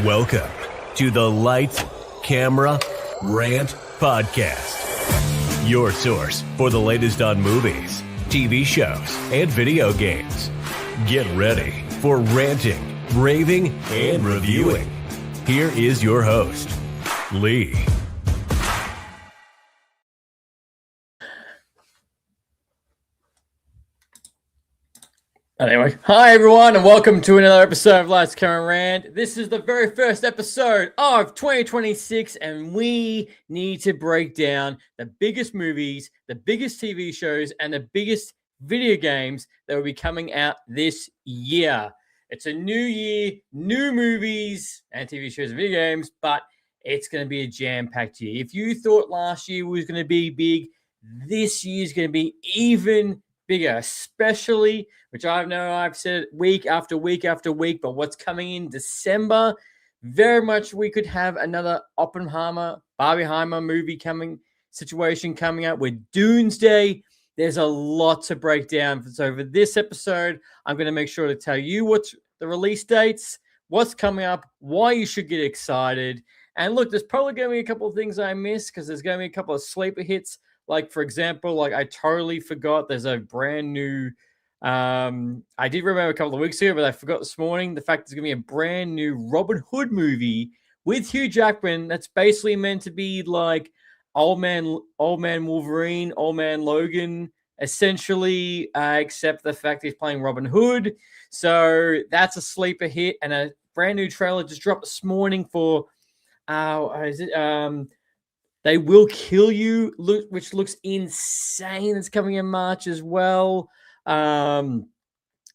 Welcome to the Lights Camera Rant podcast. Your source for the latest on movies, TV shows, and video games. Get ready for ranting, raving, and reviewing. Here is your host, Lee. Anyway, hi everyone and welcome to another episode of Lights Camera Rant. This is the very first episode of 2026 and we need to break down the biggest movies, the biggest TV shows, and the biggest video games that will be coming out this year. It's a new year, new movies and TV shows and video games, but it's going to be a jam-packed year. If you thought last year was going to be big, this year is going to be even bigger, especially, which I know I've said week after week after week, but what's coming in December, very much we could have another Oppenheimer, Barbieheimer movie situation coming out with Doomsday. There's a lot to break down. So for this episode, I'm going to make sure to tell you what's the release dates, what's coming up, why you should get excited. And look, there's probably going to be a couple of things I missed because there's going to be a couple of sleeper hits. Like, for example, I totally forgot there's a brand new, I did remember a couple of weeks ago, but I forgot this morning, the fact there's going to be a brand new Robin Hood movie with Hugh Jackman that's basically meant to be like Old Man Wolverine, Old Man Logan, essentially, except the fact he's playing Robin Hood. So that's a sleeper hit, and a brand new trailer just dropped this morning for, They Will Kill You, which looks insane. It's coming in March as well. It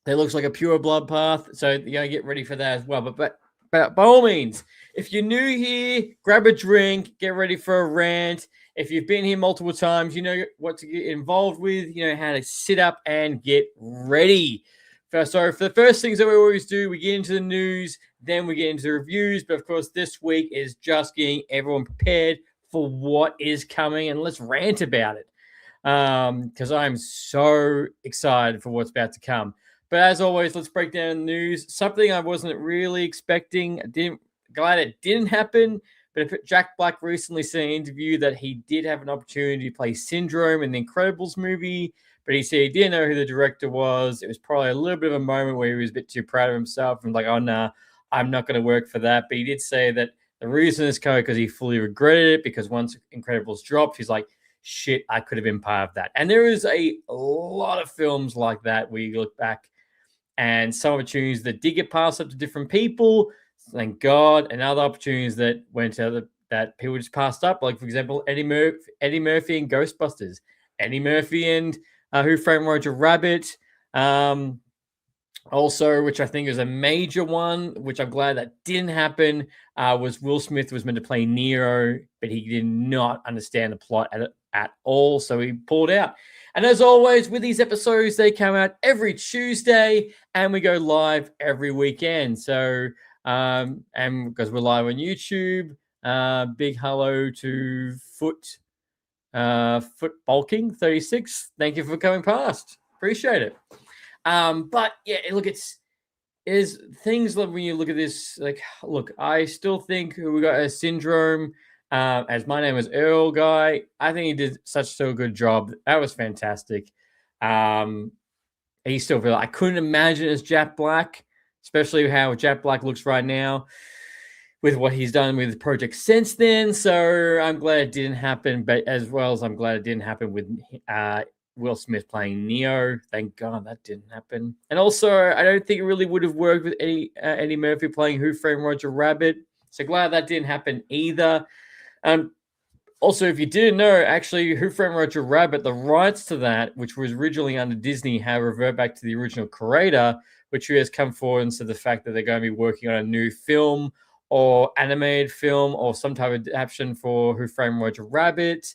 looks like a pure bloodbath, so you gotta get ready for that as well. But by all means, if you're new here, grab a drink, get ready for a rant. If you've been here multiple times, you know what to get involved with. You know how to sit up and get ready. So for the first things that we always do, we get into the news, then we get into the reviews. But of course, this week is just getting everyone prepared for what is coming, and let's rant about it because I'm so excited for what's about to come. But as always, let's break down the news. Something I wasn't really expecting. Glad it didn't happen. But Jack Black recently said in an interview that he did have an opportunity to play Syndrome in the Incredibles movie, but he said he didn't know who the director was. It was probably a little bit of a moment where he was a bit too proud of himself and like, oh, nah, I'm not going to work for that. But he did say that the reason is because he fully regretted it, because once Incredibles dropped, he's like, shit, I could have been part of that. And there is a lot of films like that where you look back and some opportunities that did get passed up to different people, thank God, and other opportunities that went to that people just passed up. Like, for example, Eddie Murphy and Ghostbusters, Eddie Murphy and Who Framed Roger Rabbit. Also, which I think is a major one, which I'm glad that didn't happen, was Will Smith was meant to play Neo, but he did not understand the plot at all, so he pulled out. And as always, with these episodes, they come out every Tuesday, and we go live every weekend. So, and because we're live on YouTube, big hello to Foot Bulking 36. Thank you for coming past. Appreciate it. But yeah, look, it's things like when you look at this, like, look, I still think we got a Syndrome. As My Name is Earl guy, I think he did such a good job. That was fantastic. He still I couldn't imagine as Jack Black, especially how Jack Black looks right now with what he's done with the project since then. So I'm glad it didn't happen, but as well as I'm glad it didn't happen with Will Smith playing Neo. Thank God that didn't happen. And also, I don't think it really would have worked with Eddie Murphy playing Who Framed Roger Rabbit. So glad that didn't happen either. Also, if you didn't know, actually, Who Framed Roger Rabbit, the rights to that, which was originally under Disney, have revert back to the original creator, which has come forward and said the fact that they're going to be working on a new film or animated film or some type of adaptation for Who Framed Roger Rabbit.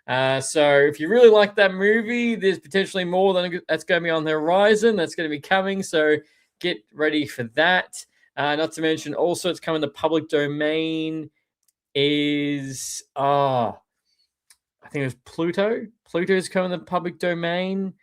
So if you really like that movie, there's potentially more that's going to be on the horizon. That's going to be coming. So get ready for that. Not to mention, also, it's coming to public domain is, I think it was Pluto. Pluto's coming to public domain.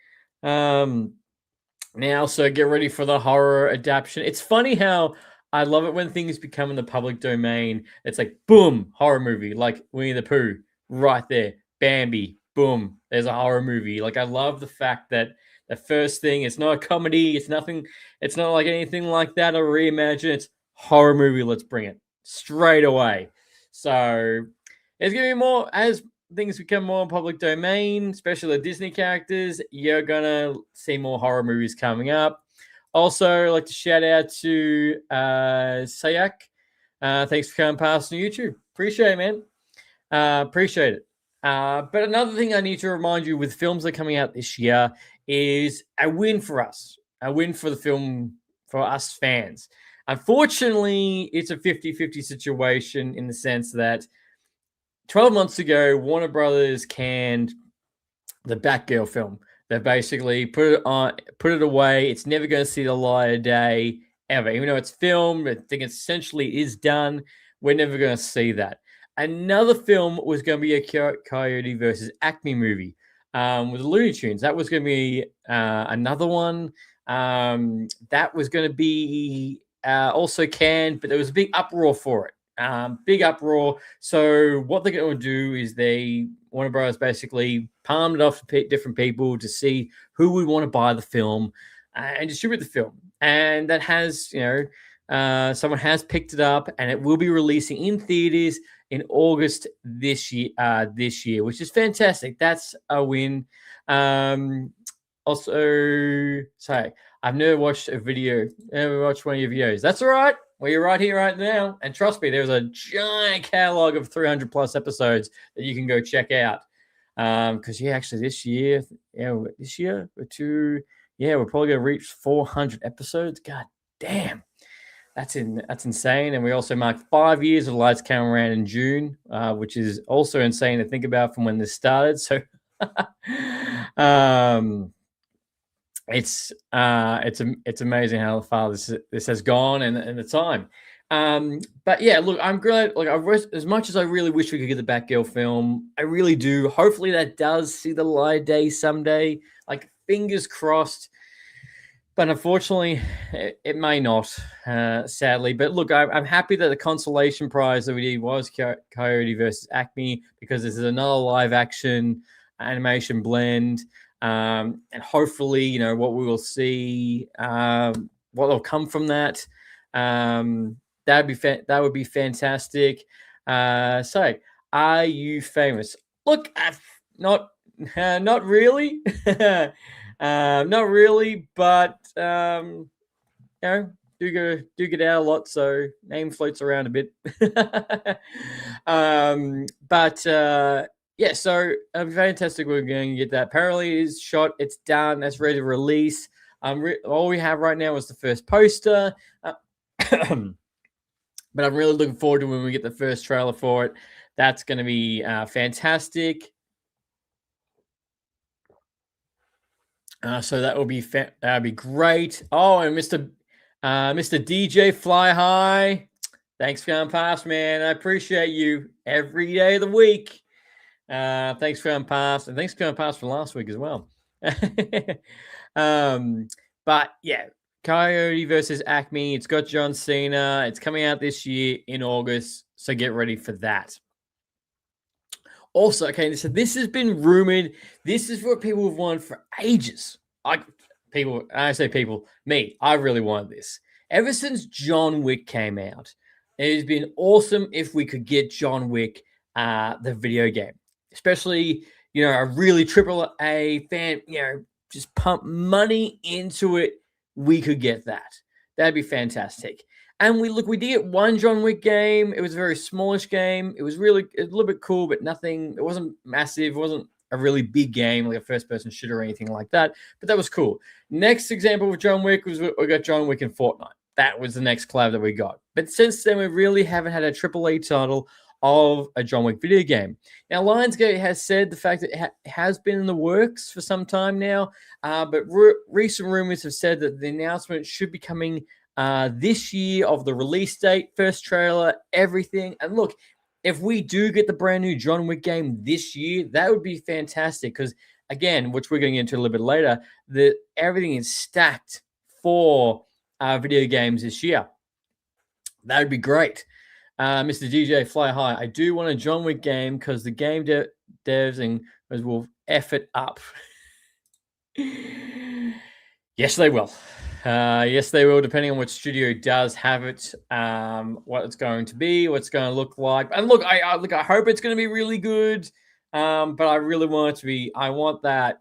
Now, so get ready for the horror adaptation. It's funny how I love it when things become in the public domain. It's like, boom, horror movie, like Winnie the Pooh, right there. Bambi, boom, there's a horror movie. Like, I love the fact that the first thing, it's not a comedy, it's nothing, it's not like anything like that or reimagine. It's horror movie, let's bring it straight away. So it's gonna be more as things become more public domain, especially the Disney characters. You're gonna see more horror movies coming up. Also, I'd like to shout out to Sayak. Thanks for coming past on YouTube. Appreciate it, man. Appreciate it. But another thing I need to remind you with films that are coming out this year is a win for us, a win for the film, for us fans. Unfortunately, it's a 50-50 situation in the sense that 12 months ago, Warner Brothers canned the Batgirl film. They basically put it away. It's never going to see the light of day ever. Even though it's filmed, I think it essentially is done. We're never going to see that. Another film was going to be a Coyote versus Acme movie with the Looney Tunes. That was going to be another one. That was going to be also canned, but there was a big uproar for it. Big uproar. So what they're going to do is Warner Bros. Basically palmed it off to different people to see who would want to buy the film and distribute the film. And that has, someone has picked it up, and it will be releasing in theaters in August this year, which is fantastic. That's a win. Also, sorry, I've never watched one of your videos. That's all right. Well, you're right here, right now. And trust me, there's a giant catalog of 300 plus episodes that you can go check out. Because actually this year we're probably gonna reach 400 episodes. God damn, that's insane. And we also marked 5 years of Lights Camera Rant in June, which is also insane to think about from when this started. So, it's amazing how far this has gone and the time. But yeah, look, I'm glad. Like, as much as I really wish we could get the Batgirl film, I really do. Hopefully, that does see the light of day someday. Like, fingers crossed. But unfortunately, it may not, sadly. But look, I'm happy that the consolation prize that we did was Coyote versus Acme, because this is another live action animation blend. And hopefully, what we will see, what will come from that. That would be fantastic. So, are you famous? Look, not really, not really, but do get out a lot, so name floats around a bit. Yeah, so fantastic. We're going to get that. Apparently, it's shot. It's done. It's ready to release. All we have right now is the first poster. But I'm really looking forward to when we get the first trailer for it. That's going to be fantastic. So that will be that'll be great. Oh, and Mr. DJ Fly High, thanks for coming past, man. I appreciate you every day of the week. Thanks for coming past, and thanks for coming past for last week as well. But yeah, Coyote versus Acme. It's got John Cena. It's coming out this year in August, so get ready for that. Also, okay, so this has been rumored. This is what people have wanted for ages. I say people, me. I really wanted this ever since John Wick came out. It has been awesome if we could get John Wick, the video game, especially a really AAA fan. Just pump money into it. We could get that. That'd be fantastic. And we did get one John Wick game. It was a very smallish game. It was a little bit cool, but nothing. It wasn't massive. It wasn't a really big game, like a first-person shooter or anything like that. But that was cool. Next example of John Wick was we got John Wick in Fortnite. That was the next collab that we got. But since then, we really haven't had a AAA title of a John Wick video game. Now, Lionsgate has said the fact that it has been in the works for some time now, but recent rumors have said that the announcement should be coming this year of the release date, first trailer, everything. And look, if we do get the brand new John Wick game this year, that would be fantastic because, again, which we're going to get into a little bit later, that everything is stacked for video games this year. That would be great. Mr. DJ Fly High, I do want a John Wick game because the game devs and will F it up. Yes, they will. Yes, they will, depending on what studio does have it, what it's going to be, what's going to look like. And look, I hope it's going to be really good. But I really want it to be. I want that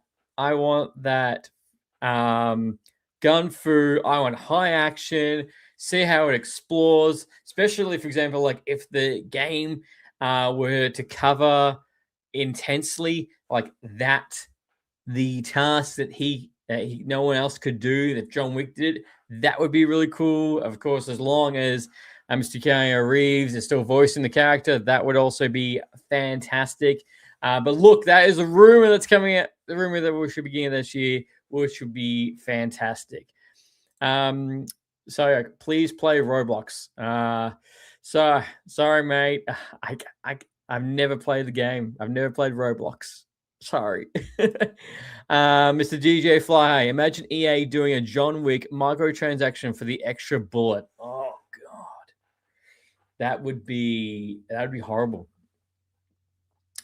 gun fu. I want high action. See how it explores, especially, for example, like if the game were to cover intensely like that, the task that no one else could do that John Wick did, that would be really cool. Of course, as long as Mr. Keanu Reeves is still voicing the character, that would also be fantastic. But look, that is a rumor that's coming out. The rumor that we should begin this year, which would be fantastic. So please play Roblox. Sorry, mate. I've never played the game. I've never played Roblox. Sorry. Mr. DJ Fly, imagine EA doing a John Wick microtransaction for the extra bullet. Oh God. That would be horrible.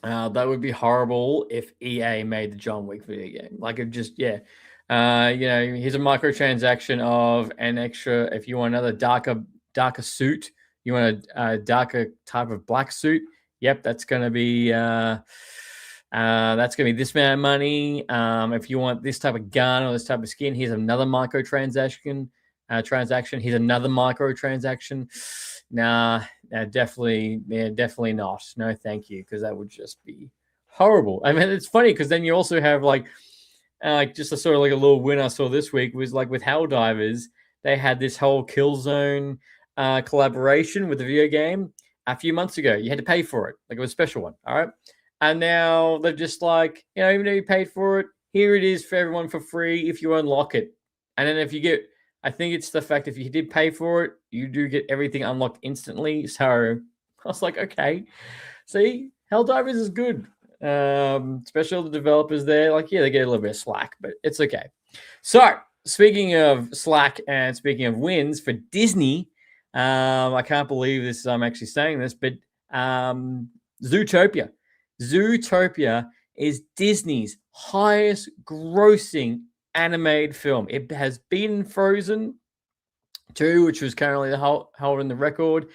That would be horrible if EA made the John Wick video game. Like it just, yeah. Here's a microtransaction of an extra. If you want another darker suit, you want a darker type of black suit. Yep, that's gonna be this amount of money. If you want this type of gun or this type of skin, here's another microtransaction. Here's another microtransaction. Nah, definitely not. No, thank you, because that would just be horrible. I mean, it's funny because then you also have like just a sort of like a little win I saw this week was like with Helldivers. They had this whole Killzone collaboration with the video game a few months ago. You had to pay for it, like it was a special one. All right, and now they're just like, even though you paid for it, here it is for everyone for free if you unlock it. And then if you get, I think it's the fact if you did pay for it, you do get everything unlocked instantly. So I was like, okay, see, Helldivers is good. Especially all the developers there, like, yeah, they get a little bit of slack, but it's okay. So speaking of slack and speaking of wins for Disney, I can't believe this. I'm actually saying this, but Zootopia is Disney's highest grossing animated film. It has beaten Frozen 2, which was currently holding the record,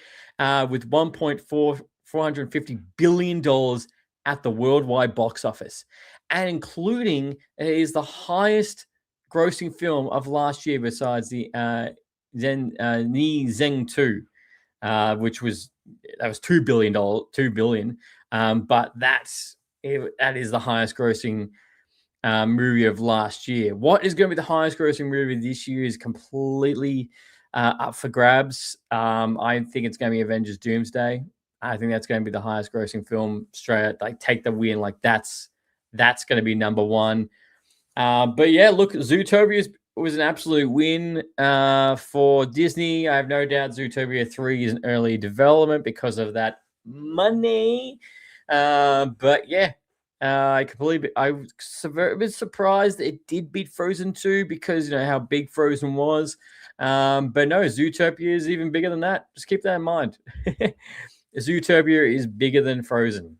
with $450 billion at the worldwide box office, and including it is the highest grossing film of last year besides the Zeng 2, which was $2 billion. But that is the highest grossing movie of last year. What is going to be the highest grossing movie this year is completely up for grabs. I think it's going to be Avengers Doomsday. I think that's going to be the highest grossing film straight out, like take the win. Like that's going to be number one. But yeah, look, Zootopia was an absolute win for Disney. I have no doubt Zootopia 3 is in early development because of that money. But yeah, I was a bit surprised that it did beat Frozen 2 because how big Frozen was. But no, Zootopia is even bigger than that. Just keep that in mind. Zootopia is bigger than Frozen.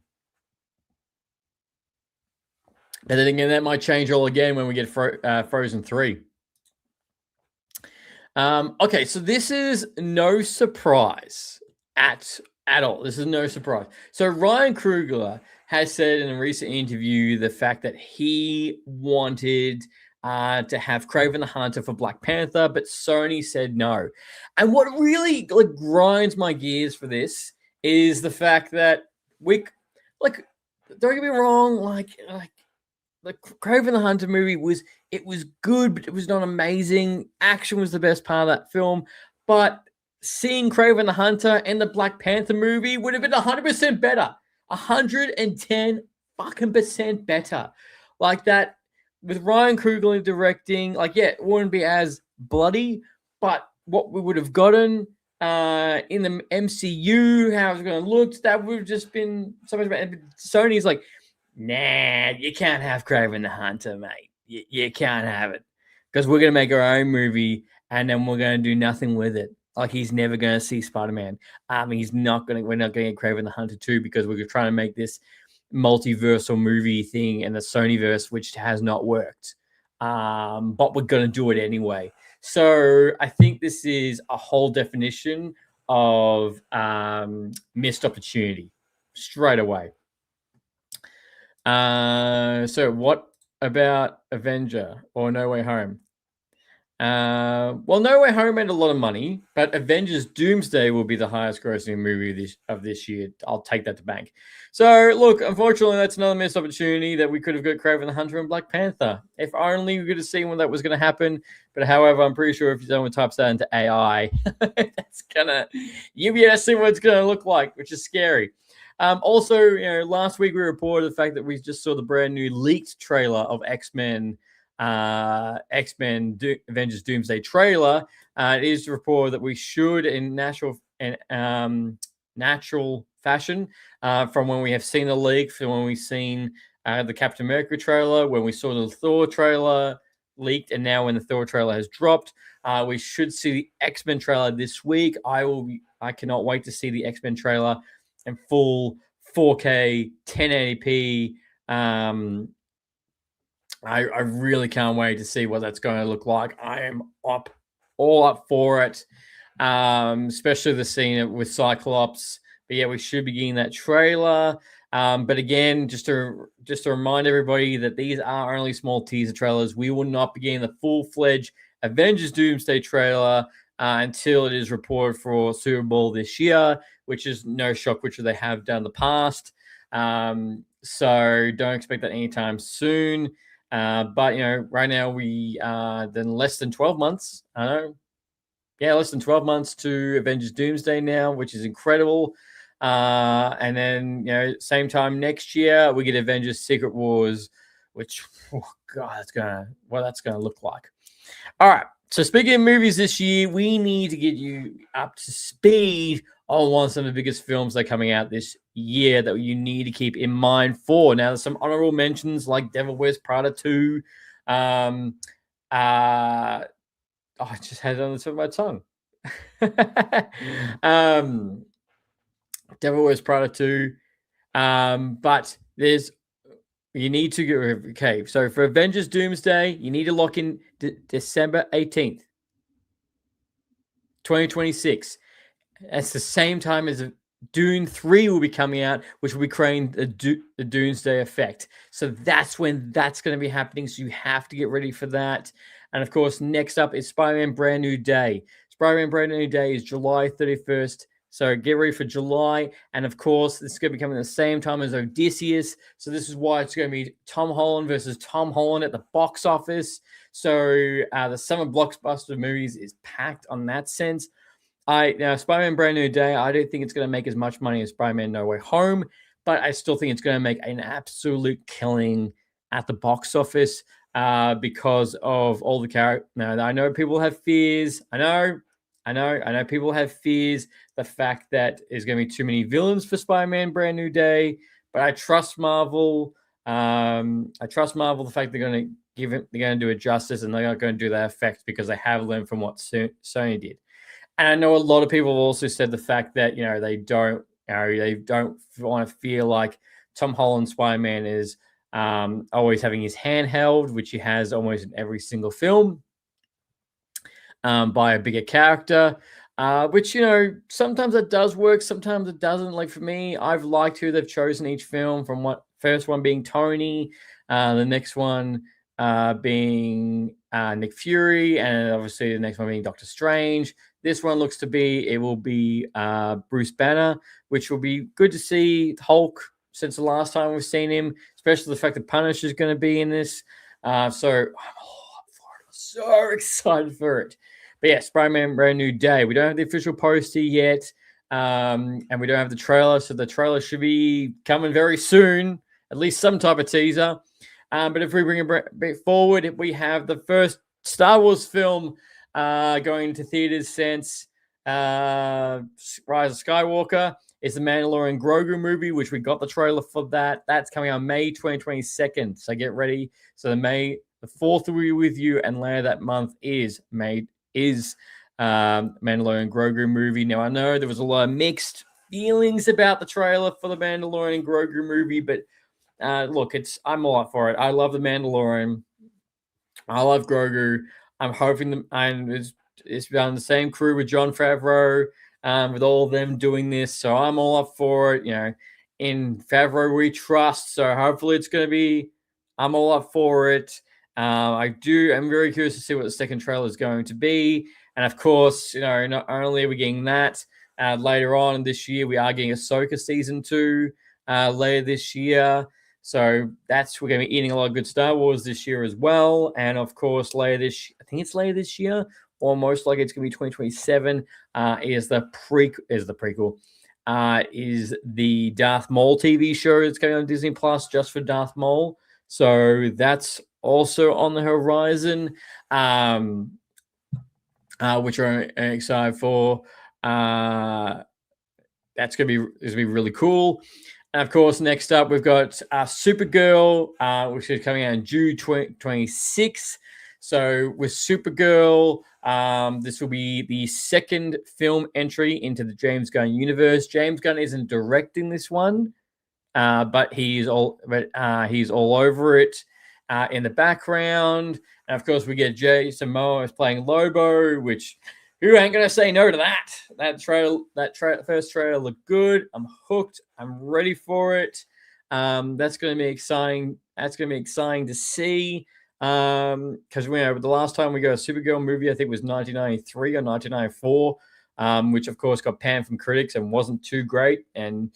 But then again, that might change all again when we get Frozen 3. Okay, so this is no surprise at all. This is no surprise. So Ryan Coogler has said in a recent interview the fact that he wanted to have Kraven the Hunter for Black Panther, but Sony said no. And what really grinds my gears for this is the fact that don't get me wrong, the Kraven the Hunter movie was good, but it was not amazing. Action was the best part of that film, but seeing Kraven the Hunter and the Black Panther movie would have been 100% better, 110 fucking % better. Like that, with Ryan Coogler directing, it wouldn't be as bloody, but what we would have gotten in the MCU, how it's going to look, that would have just been so much better. Sony's like, nah, you can't have Kraven the Hunter, mate. You can't have it because we're going to make our own movie and then we're going to do nothing with it. like he's never going to see Spider-Man. We're not going to get Kraven the Hunter 2 because we're trying to make this multiversal movie thing in the Sonyverse, which has not worked. But we're going to do it anyway. So I think this is a whole definition of missed opportunity straight away. So what about Avenger or No Way Home? Well, No Way Home made a lot of money, but Avengers Doomsday will be the highest grossing movie of this year. I'll take that to bank. So, look, unfortunately, that's another missed opportunity that we could have got Kraven the Hunter and Black Panther. If only we could have seen when that was going to happen. But however, I'm pretty sure if someone types that into AI, that's you'll be able to see what it's going to look like, which is scary. Also, last week we reported the fact that we just saw the brand new leaked trailer of X-Men Avengers Doomsday trailer. It is reported that we should, in natural fashion, from when we have seen the leak, from when we've seen the Captain America trailer, when we saw the Thor trailer leaked, and now when the Thor trailer has dropped, we should see the X-Men trailer this week. I cannot wait to see the X-Men trailer in full 4K 1080p. I really can't wait to see what that's going to look like. I am all up for it, especially the scene with Cyclops. But yeah, we should be getting that trailer. But again, just to remind everybody that these are only small teaser trailers. We will not be getting the full-fledged Avengers Doomsday trailer until it is reported for Super Bowl this year, which is no shock, which they have done in the past. So don't expect that anytime soon. But right now we then less than 12 months. I know, less than 12 months to Avengers Doomsday now, which is incredible. And then same time next year we get Avengers Secret Wars, which that's gonna look like. All right. So speaking of movies this year, we need to get you up to speed on one of some of the biggest films that are coming out this year that you need to keep in mind for. Now, there's some honorable mentions like Devil Wears Prada 2. I just had it on the tip of my tongue. Devil Wears Prada 2. But you need to go. Okay, so for Avengers Doomsday, you need to lock in December 18th, 2026. That's the same time as Dune 3 will be coming out, which will be creating the Doomsday effect. So that's when that's going to be happening. So you have to get ready for that. And of course, next up is Spider-Man Brand New Day. Spider-Man Brand New Day is July 31st. So get ready for July. And of course, this is going to be coming at the same time as Odysseus. So this is why it's going to be Tom Holland versus Tom Holland at the box office. So the summer blockbuster movies is packed on that sense. Now Spider-Man Brand New Day, I don't think it's going to make as much money as Spider-Man No Way Home, but I still think it's going to make an absolute killing at the box office because of all the characters. Now, I know people have fears. I know people have fears. The fact that there's going to be too many villains for Spider-Man Brand New Day, but I trust Marvel. The fact they're going to do it justice, and they're not going to do that effect because they have learned from what Sony did. And I know a lot of people have also said the fact that they don't want to feel like Tom Holland Spider-Man is always having his hand held, which he has almost in every single film. By a bigger character, which, sometimes it does work, sometimes it doesn't. Like for me, I've liked who they've chosen each film, from first one being Tony, the next one being Nick Fury, and obviously the next one being Doctor Strange. This one looks to be, it will be Bruce Banner, which will be good to see Hulk since the last time we've seen him, especially the fact that Punisher is going to be in this. So I'm all up for it. I'm so excited for it. But yeah, Spider-Man Brand New Day. We don't have the official poster yet, and we don't have the trailer, so the trailer should be coming very soon, at least some type of teaser. But if we bring it back forward, we have the first Star Wars film going to theaters since Rise of Skywalker. It's the Mandalorian Grogu movie, which we got the trailer for that. That's coming on May 2022. So get ready. So the 4th will be with you, and later that month is Mandalorian Grogu movie. Now, I know there was a lot of mixed feelings about the trailer for the Mandalorian Grogu movie, but look, I'm all up for it. I love the Mandalorian. I love Grogu. I'm hoping it's on the same crew with Jon Favreau, with all of them doing this. So I'm all up for it. In Favreau we trust. So hopefully it's going to be. I'm all up for it. I'm very curious to see what the second trailer is going to be. And of course, not only are we getting that later on this year, we are getting Ahsoka season 2 later this year. So we're going to be eating a lot of good Star Wars this year as well. And of course, I think it's later this year, or most likely it's going to be 2027, is the prequel. Is the Darth Maul TV show that's going on Disney Plus just for Darth Maul. So that's also on the horizon, which I'm excited for. That's going to be really cool. And of course, next up, we've got Supergirl, which is coming out in June 26th. So with Supergirl, this will be the second film entry into the James Gunn universe. James Gunn isn't directing this one, but he's all over it in the background. And of course, we get Jason Momoa playing Lobo, which who ain't gonna say no to that? That first trailer looked good. I'm hooked. I'm ready for it. That's gonna be exciting. That's gonna be exciting to see. Because the last time we got a Supergirl movie, I think it was 1993 or 1994, which of course got panned from critics and wasn't too great. And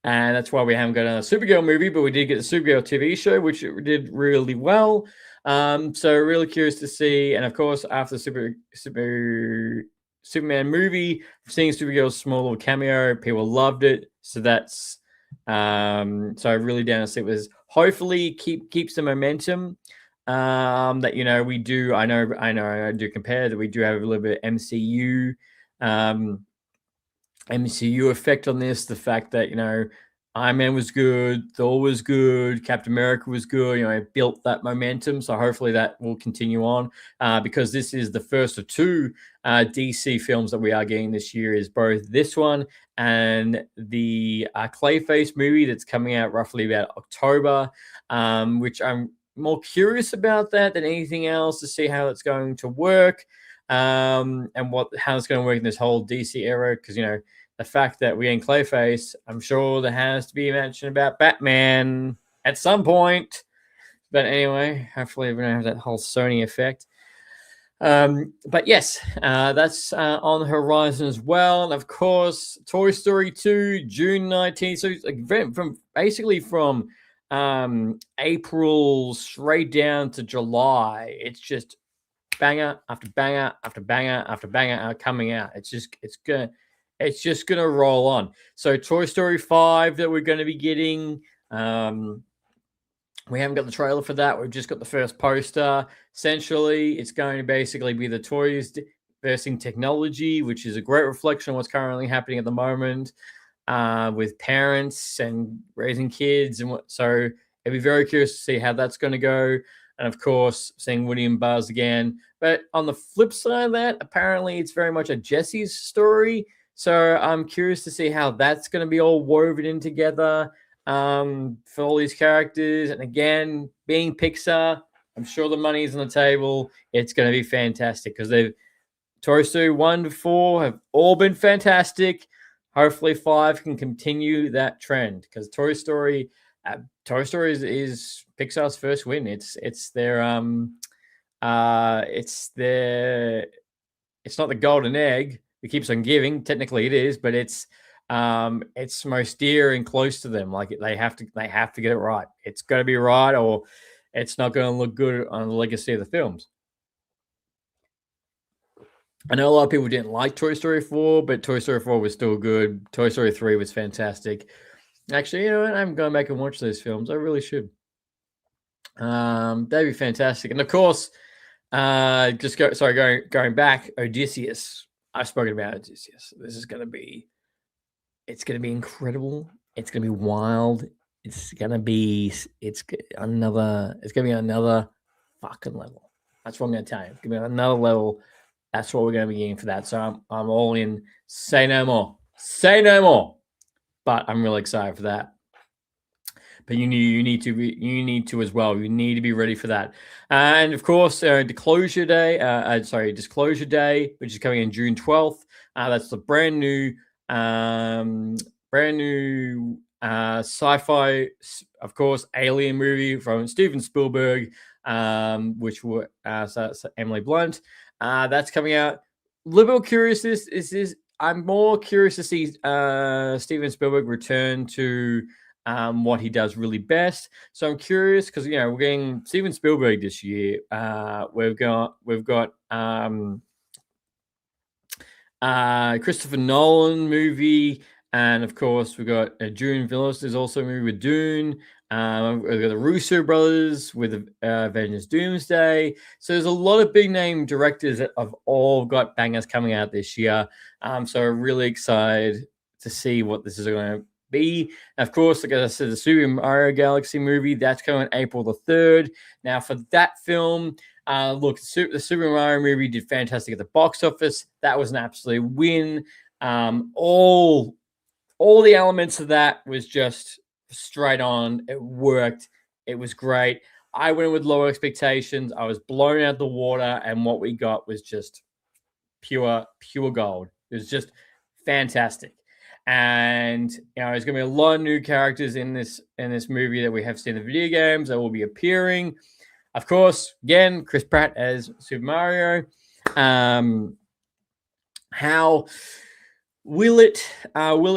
that's why we haven't got a Supergirl movie, but we did get the Supergirl TV show, which did really well. So really curious to see. And of course, after the Superman movie, seeing Supergirl's small little cameo, people loved it. So that's so really down to see was hopefully keeps the momentum. That we do. I do compare that we do have a little bit of MCU effect on this. The fact that Iron Man was good, Thor was good, Captain America was good. It built that momentum. So hopefully that will continue on, because this is the first of two DC films that we are getting this year. Is both this one and the Clayface movie that's coming out roughly about October, which I'm more curious about that than anything else to see how it's going to work, and how it's going to work in this whole DC era. Because the fact that we're in Clayface, I'm sure there has to be a mention about Batman at some point. But anyway, hopefully we're going to have that whole Sony effect. But yes, that's on the horizon as well. And of course, Toy Story 2, June 19th. So it's from April straight down to July. It's just banger after banger after banger after banger coming out. It's just gonna roll on. So Toy Story 5 that we're going to be getting. We haven't got the trailer for that. We've just got the first poster. Essentially, it's going to basically be the toys versus technology, which is a great reflection of what's currently happening at the moment with parents and raising kids. So I'd be very curious to see how that's going to go. And of course, seeing Woody and Buzz again. But on the flip side of that, apparently it's very much a Jesse's story. So I'm curious to see how that's going to be all woven in together for all these characters. And again, being Pixar, I'm sure the money's on the table. It's going to be fantastic because Toy Story 1 to 4 have all been fantastic. Hopefully 5 can continue that trend because Toy Story is Pixar's first win. It's not the golden egg that keeps on giving. Technically it is, but it's most dear and close to them. Like they have to get it right. It's got to be right, or it's not going to look good on the legacy of the films. I know a lot of people didn't like Toy Story 4, but Toy Story 4 was still good. Toy Story 3 was fantastic. Actually, you know what? I'm going back and watch those films. I really should. That'd be fantastic. And of course, going back, Odysseus. I've spoken about Odysseus. This is going to be, it's going to be incredible. It's going to be wild. It's going to be another fucking level. That's what I'm going to tell you. Give me another level. That's what we're going to be getting for that. So I'm all in. Say no more. Say no more. But I'm really excited for that. But you need to as well. You need to be ready for that. And of course, Disclosure Day, which is coming in June 12th. That's the brand new sci-fi, of course, alien movie from Steven Spielberg, which were Emily Blunt. That's coming out. A little bit curious. I'm more curious to see Steven Spielberg return to what he does really best. So I'm curious because we're getting Steven Spielberg this year. We've got Christopher Nolan movie, and of course we've got Dune Villeneuve. There's also a movie with Dune. We've got the Russo brothers with Avengers Doomsday. So there's a lot of big name directors that have all got bangers coming out this year. So I'm really excited to see what this is going to be. And of course, like I said, the Super Mario Galaxy movie, that's coming April the 3rd. Now for that film, look, the Super Mario movie did fantastic at the box office. That was an absolute win. All the elements of that was just straight on. It worked. It was great. I went with low expectations. I was blown out the water, and what we got was just pure gold. It was just fantastic. And there's going to be a lot of new characters in this movie that we have seen in the video games that will be appearing. Of course, again, Chris Pratt as Super Mario. How will it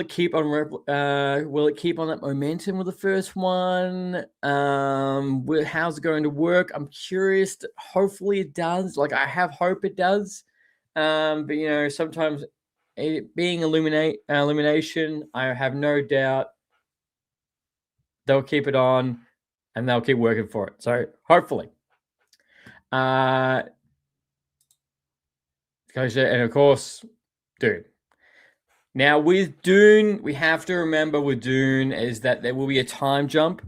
keep on that momentum with the first one? How's it going to work? I'm curious. Hopefully, it does. Like, I have hope it does. But sometimes it being Illumination, I have no doubt they'll keep it on and they'll keep working for it. So hopefully. And of course, Dune. Now with Dune, we have to remember with Dune is that there will be a time jump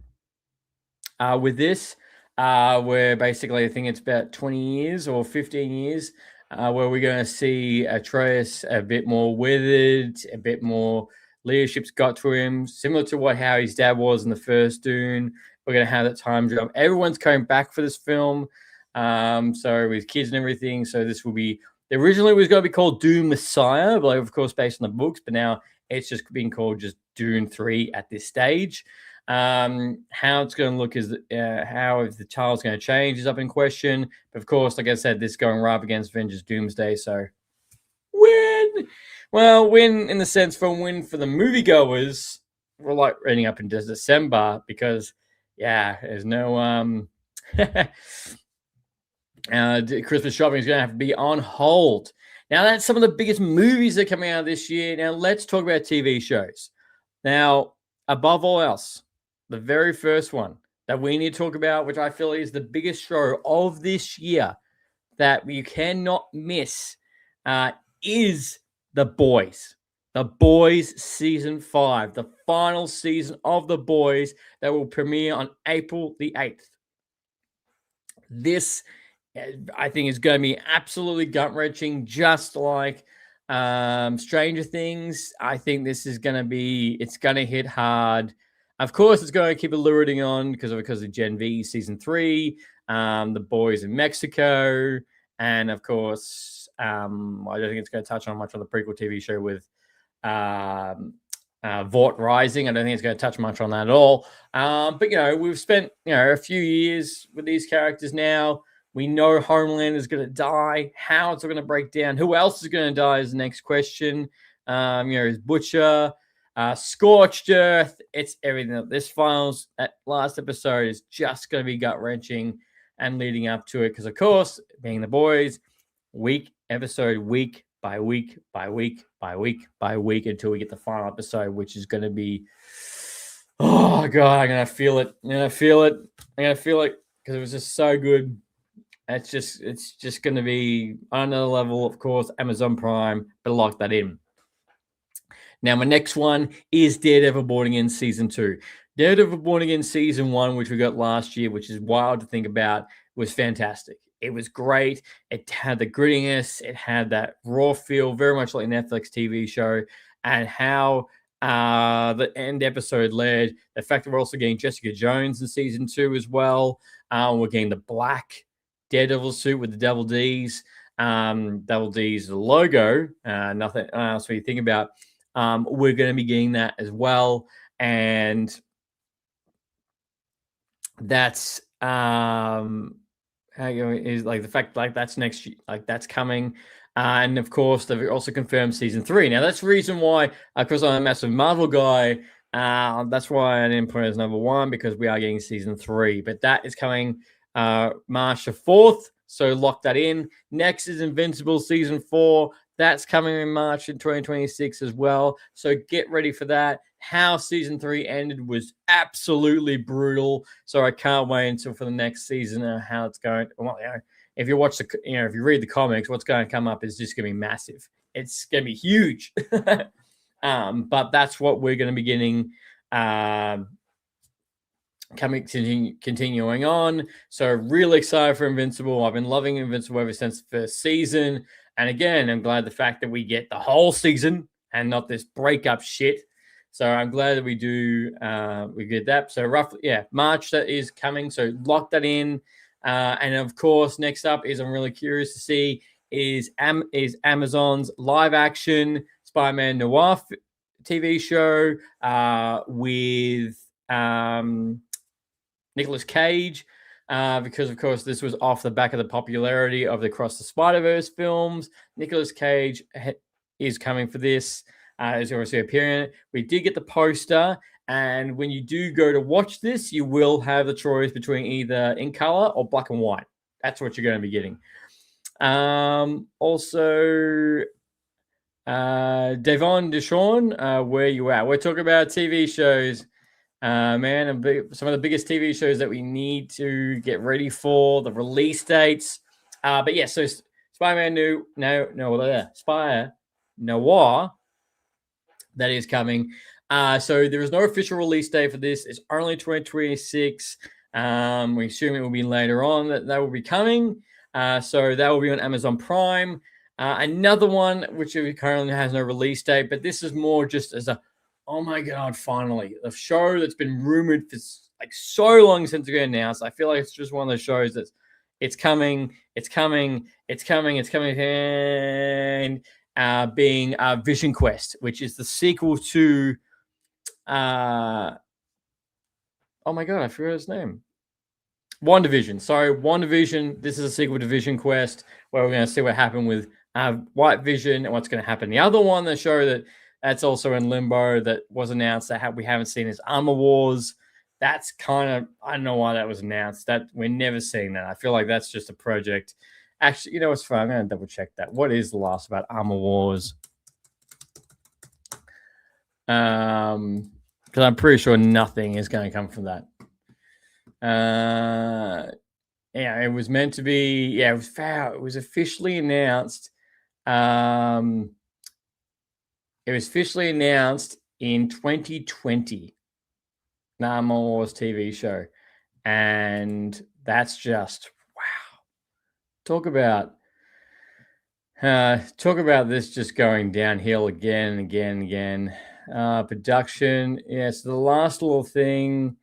with this, where basically I think it's about 20 years or 15 years, where we're going to see Atreus a bit more withered, a bit more leadership's got to him, similar to how his dad was in the first Dune. We're going to have that time jump. Everyone's coming back for this film, so with kids and everything. So this will be, originally it was going to be called Dune Messiah, but of course based on the books, but now it's just being called just Dune 3 at this stage. How it's going to look is how if the child's going to change is up in question. But of course, like I said, this going right up against Avengers Doomsday, so win. Well, win in the sense for win for the moviegoers. We're like ending up in December because there's no Christmas shopping is going to have to be on hold. Now that's some of the biggest movies that are coming out this year. Now let's talk about TV shows. Now, above all else, the very first one that we need to talk about, which I feel is the biggest show of this year that you cannot miss, is The Boys. The Boys Season 5, the final season of The Boys that will premiere on April the 8th. This, I think, is going to be absolutely gut-wrenching, just like Stranger Things. I think this is going to be, it's going to hit hard. Of course, it's going to keep alluding on because of Gen V Season 3, The Boys in Mexico, and of course, I don't think it's going to touch on much on the prequel TV show with Vought Rising. I don't think it's going to touch much on that at all. But, we've spent, a few years with these characters now. We know Homeland is going to die. How it's going to break down. Who else is going to die is the next question. Is Butcher, Scorched Earth. It's everything. This that last episode is just going to be gut-wrenching and leading up to it. Because, of course, being The Boys, week by week until we get the final episode, which is going to be, oh, God, I'm going to feel it. I'm going to feel it because it was just so good. It's just going to be on another level, of course, Amazon Prime, but lock that in. Now, my next one is Daredevil Born Again Season 2. Daredevil Born Again Season 1, which we got last year, which is wild to think about, was fantastic. It was great. It had the grittiness. It had that raw feel, very much like a Netflix TV show. And how the end episode led, the fact that we're also getting Jessica Jones in season 2 as well. We're getting the black Daredevil suit with the double D's. Double D's logo. Nothing else when you think about. We're going to be getting that as well. And that's is like the fact like that's next, like that's coming. And of course, they've also confirmed season 3. Now, that's the reason why, because I'm a massive Marvel guy, that's why I didn't put it as number 1, because we are getting season 3. But that is coming March the 4th. So lock that in. Next is Invincible season 4. That's coming in March in 2026 as well. So get ready for that. How season 3 ended was absolutely brutal. So I can't wait until for the next season and how it's going. Well, if you watch if you read the comics, what's going to come up is just going to be massive. It's going to be huge. But that's what we're going to be getting continuing on. So really excited for Invincible. I've been loving Invincible ever since the first season. And again, I'm glad the fact that we get the whole season and not this breakup shit. So I'm glad that we get that. So roughly, March that is coming. So lock that in. And of course, next up is I'm really curious to see is Amazon's live action Spider-Man Noir TV show with Nicolas Cage, because of course this was off the back of the popularity of the Across the Spider-Verse films. Nicolas Cage is coming for this. Is obviously appearing. We did get the poster, and when you do go to watch this, you will have the choice between either in color or black and white. That's what you're going to be getting. Also, Devon Deshawn, where you at? We're talking about TV shows, man, some of the biggest TV shows that we need to get ready for the release dates. But yeah, so Spider-Man Spider Noir. That is coming. So there is no official release date for this. It's only 2026. We assume it will be later on that will be coming. So that will be on Amazon Prime. Another one, which currently has no release date, but this is more just as a, oh my God, finally. A show that's been rumored for like so long since it got announced. I feel like it's just one of those shows that's it's coming. And being Vision Quest, which is the sequel to oh my God, I forgot his name. WandaVision. Sorry, WandaVision. This is a sequel to Vision Quest, where we're going to see what happened with White Vision and what's going to happen. The other one, the show that's also in limbo that was announced that we haven't seen is Armor Wars. That's kind of, I don't know why that was announced. That we're never seeing that. I feel like that's just a project. Actually, you know what's fun? I'm going to double check that. What is the last about Armor Wars? Because I'm pretty sure nothing is going to come from that. It was meant to be. Yeah, it was foul. It was officially announced. It was officially announced in 2020. The Armor Wars TV show, and that's just wow. Talk about this just going downhill again and again and again. Production, so the last little thing.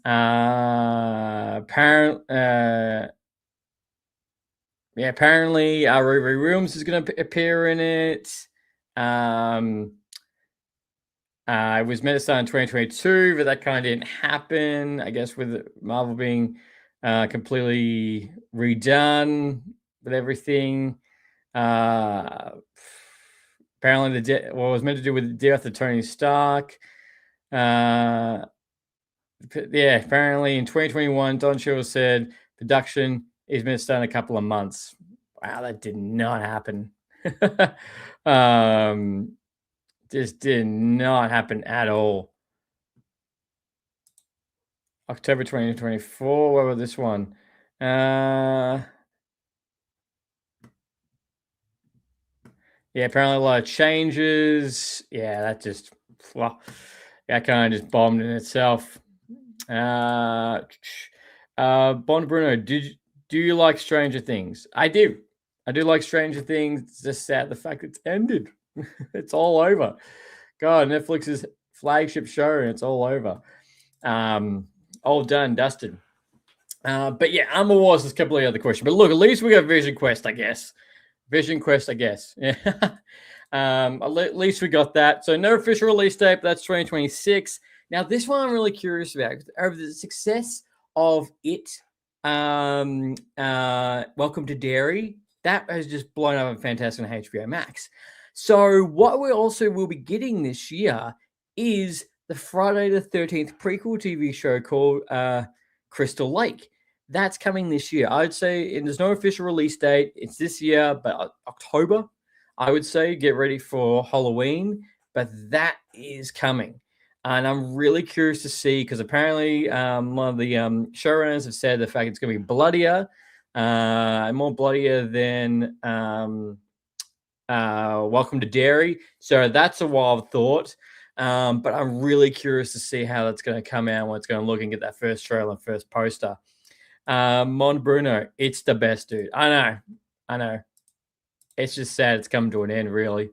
Apparently, Riri Williams is going to appear in it. It was meant to start in 2022, but that kind of didn't happen. I guess with Marvel being completely redone with everything. Apparently, what was meant to do with the death of Tony Stark. Apparently in 2021, Don Cheadle said production is meant to start in a couple of months. Wow, that did not happen. Just did not happen at all. October 2024. What about this one? Apparently a lot of changes. Yeah, that just that kind of just bombed in itself. Bond Bruno, did do you like Stranger Things? I do. I do like Stranger Things. It's just sad the fact it's ended. It's all over. God, Netflix's flagship show, and it's all over. All done, dusted. But yeah, Armor Wars is a completely other question. But look, at least we got Vision Quest, I guess. Vision Quest, I guess. Yeah. At least we got that. So no official release date, but that's 2026. Now, this one I'm really curious about. Over the success of it, Welcome to Derry, that has just blown up fantastic on HBO Max. So what we also will be getting this year is the Friday the 13th prequel TV show called Crystal Lake. That's coming this year. I'd say, and there's no official release date. It's this year, but October, I would say. Get ready for Halloween, but that is coming. And I'm really curious to see, because apparently one of the showrunners have said the fact it's going to be bloodier, more bloodier than Welcome to Derry. So that's a wild thought. But I'm really curious to see how that's going to come out, when it's going to look, and get that first trailer and first poster. Mon Bruno, it's the best, dude. I know. It's just sad it's come to an end, really.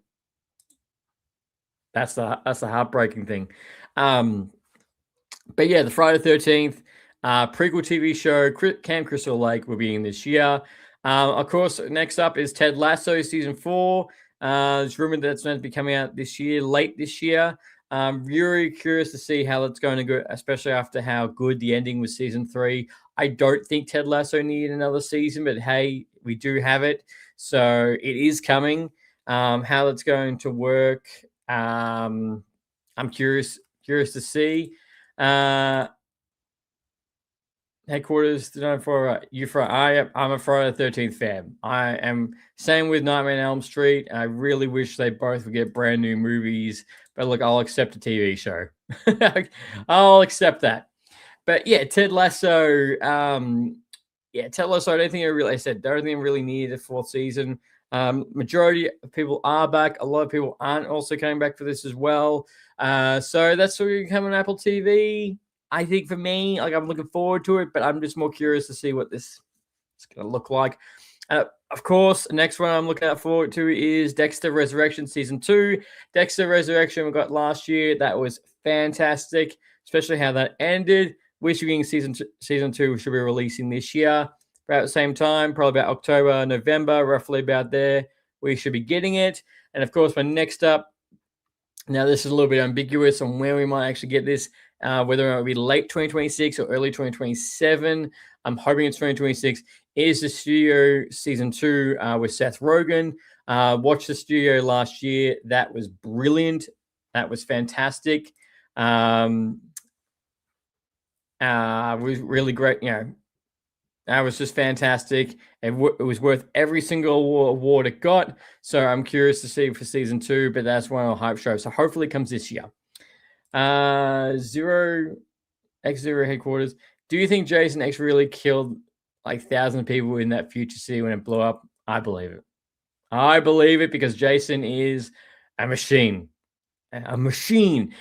That's the heartbreaking thing. But yeah, the Friday the 13th prequel TV show, Camp Crystal Lake, will be in this year. Of course, next up is Ted Lasso season 4. It's rumored that it's meant to be coming out this year, late this year. Really curious to see how that's going to go, especially after how good the ending was season 3. I don't think Ted Lasso needed another season, but hey, we do have it. So it is coming. How it's going to work, I'm curious to see. Headquarters for you. I'm a Friday the 13th fan. I am same with Nightmare on Elm Street. I really wish they both would get brand new movies. But look, I'll accept a TV show. I'll accept that. But yeah, Ted Lasso. Ted Lasso. I don't think I really needed a 4th season. Majority of people are back. A lot of people aren't also coming back for this as well. So that's going to come on Apple TV. I think for me, I'm looking forward to it, but I'm just more curious to see what this is going to look like. Of course, the next one I'm looking out forward to is Dexter Resurrection Season 2. Dexter Resurrection we got last year. That was fantastic, especially how that ended. Wish we season 2 should be releasing this year. About the same time, probably about October, November, roughly about there, we should be getting it. And of course, my next up, now this is a little bit ambiguous on where we might actually get this, whether it will be late 2026 or early 2027. I'm hoping it's 2026. Is the Studio Season 2 with Seth Rogen. Watched the Studio last year. That was brilliant. That was fantastic. Was really great, That was just fantastic. It was worth every single award it got. So I'm curious to see for season 2, but that's one of the hype shows. So hopefully it comes this year. X-Zero headquarters. Do you think Jason X really killed thousands of people in that future city when it blew up? I believe it. I believe it because Jason is a machine. A machine.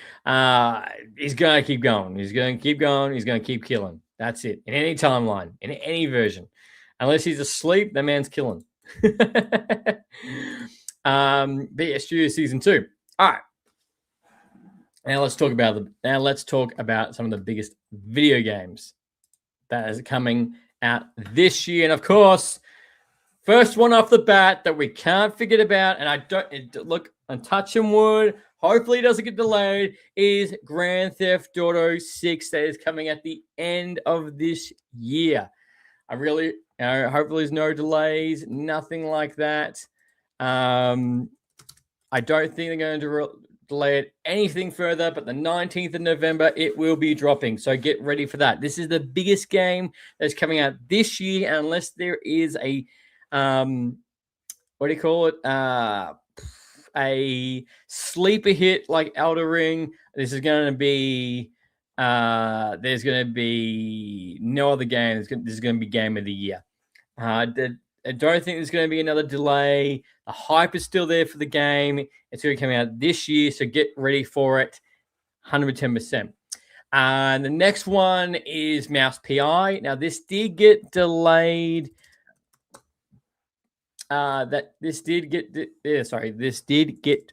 He's going to keep going. He's going to keep going. He's going to keep killing. That's it. In any timeline, in any version. Unless he's asleep, that man's killing. But yeah, Studio Season 2. All right. Now let's talk about some of the biggest video games that is coming out this year. And of course, first one off the bat that we can't forget about, and I'm touching wood, hopefully it doesn't get delayed, is Grand Theft Auto 6 that is coming at the end of this year. I really, hopefully there's no delays, nothing like that. I don't think they're going to delay it anything further, but the 19th of November, it will be dropping. So get ready for that. This is the biggest game that's coming out this year, unless there is a, a sleeper hit like Elder Ring. This is going to be, there's going to be no other game. This is going to be game of the year. I don't think there's going to be another delay. The hype is still there for the game. It's going to come out this year, so get ready for it 110%. The next one is Mouse PI. Now, this did get delayed. This did get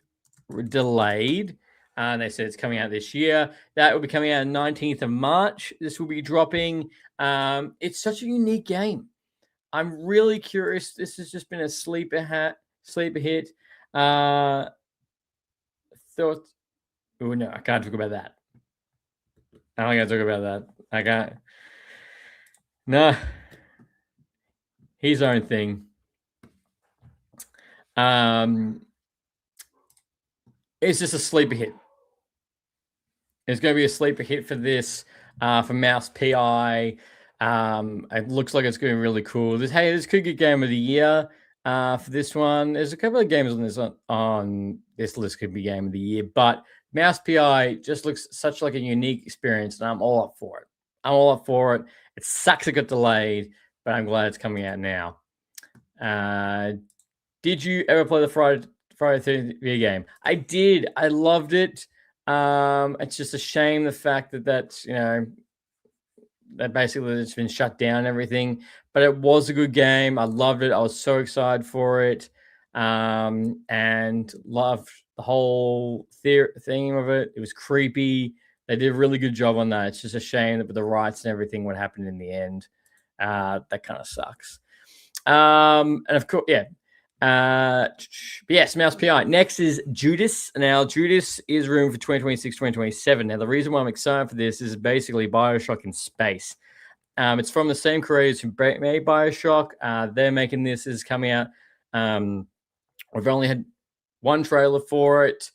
delayed. And they said it's coming out this year. That will be coming out on 19th of March. This will be dropping. It's such a unique game. I'm really curious. This has just been a sleeper hit. Thought. Oh no, I can't talk about that. I don't gotta talk about that. I can't. No. His own thing. It's just a sleeper hit. It's going to be a sleeper hit for this, for Mouse PI. It looks like it's going to be really cool. This could get Game of the Year for this one. There's a couple of games on this list could be Game of the Year, but Mouse PI just looks such like a unique experience, and I'm all up for it. It sucks it got delayed, but I'm glad it's coming out now. Did you ever play the Friday the 13th video game? I did. I loved it. It's just a shame the fact that that basically it's been shut down and everything. But it was a good game. I loved it. I was so excited for it, and loved the whole theme of it. It was creepy. They did a really good job on that. It's just a shame that with the rights and everything, what happened in the end, that kind of sucks. And of course, yeah. Yes, Mouse PI. Next is Judas. Now, Judas is rumored for 2026, 2027. Now, the reason why I'm excited for this is basically BioShock in space. It's from the same creators who made BioShock. They're making this. Is coming out. We've only had one trailer for it.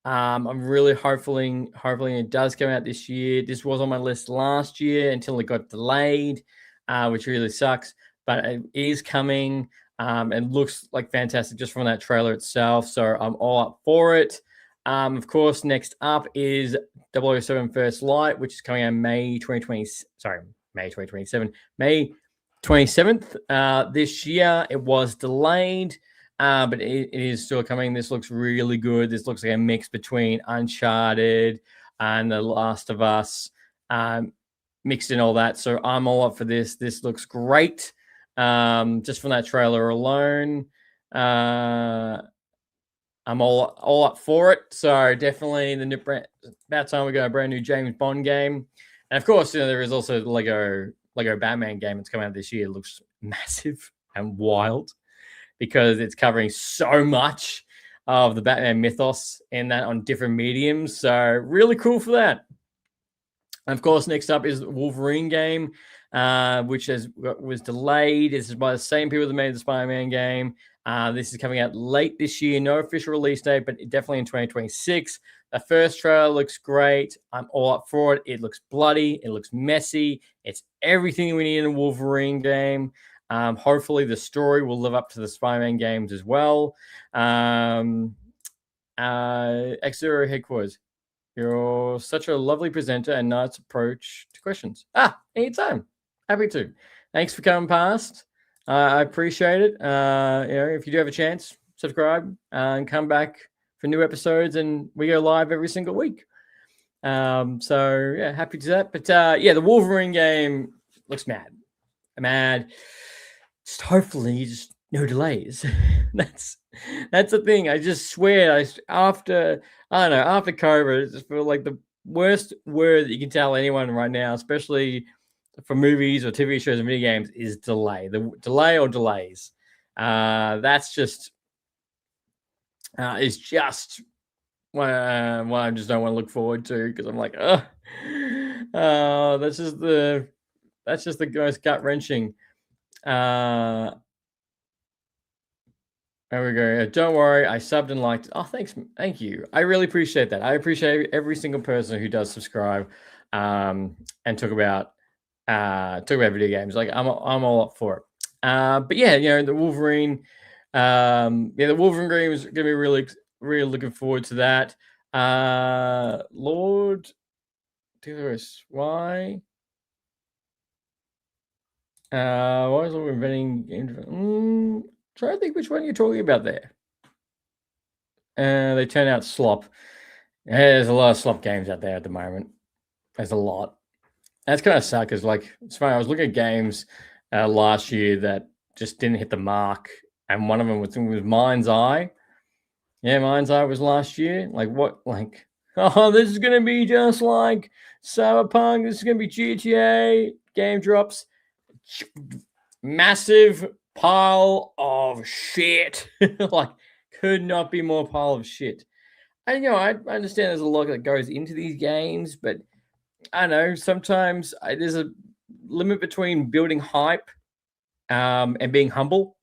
I'm really hoping it does come out this year. This was on my list last year until it got delayed, which really sucks. But it is coming. And looks like fantastic just from that trailer itself. So I'm all up for it. Of course, next up is 007 First Light, which is coming out May 2027. May 27th this year. It was delayed, but it is still coming. This looks really good. This looks like a mix between Uncharted and The Last of Us, mixed in all that. So I'm all up for this. This looks great. Just from that trailer alone, I'm all up for it. So definitely about time we got a brand new James Bond game, and of course, there is also the Lego Batman game that's coming out this year. It looks massive and wild because it's covering so much of the Batman mythos in that on different mediums. So really cool for that. And of course, next up is the Wolverine game, which was delayed. This is by the same people that made the Spider-Man game. This is coming out late this year. No official release date, but definitely in 2026. The first trailer looks great. I'm all up for it. It looks bloody. It looks messy. It's everything we need in a Wolverine game. Hopefully, the story will live up to the Spider-Man games as well. Exterior headquarters. You're such a lovely presenter and nice approach to questions. Anytime. Happy to. Thanks for coming past. I appreciate it. If you do have a chance, subscribe and come back for new episodes, and we go live every single week. So yeah, happy to do that. But the Wolverine game looks mad. Just hopefully, just no delays. That's the thing. I just swear, after COVID, I just feel like the worst word that you can tell anyone right now, especially for movies or TV shows and video games, is delay. The delay or delays. That's just is just what I just don't want to look forward to, because I'm like, that's just the most gut wrenching. There we go. Don't worry, I subbed and liked it. Oh, thank you. I really appreciate that. I appreciate every single person who does subscribe, and talk about video games. Like I'm all up for it. But yeah, the Wolverine. The Wolverine game is gonna be really looking forward to that. Lord, why? Why is Lord inventing games? Try to think which one you're talking about there. They turn out slop. There's a lot of slop games out there at the moment. There's a lot. That's kind of sad because, like, it's funny. I was looking at games last year that just didn't hit the mark, and one of them was Mind's Eye. Yeah, Mind's Eye was last year. Like, what? Like, oh, this is gonna be just like Cyberpunk. This is gonna be GTA. Game drops. Massive pile of shit. Like, could not be more pile of shit. And I understand there's a lot that goes into these games, but I don't know. Sometimes there's a limit between building hype and being humble.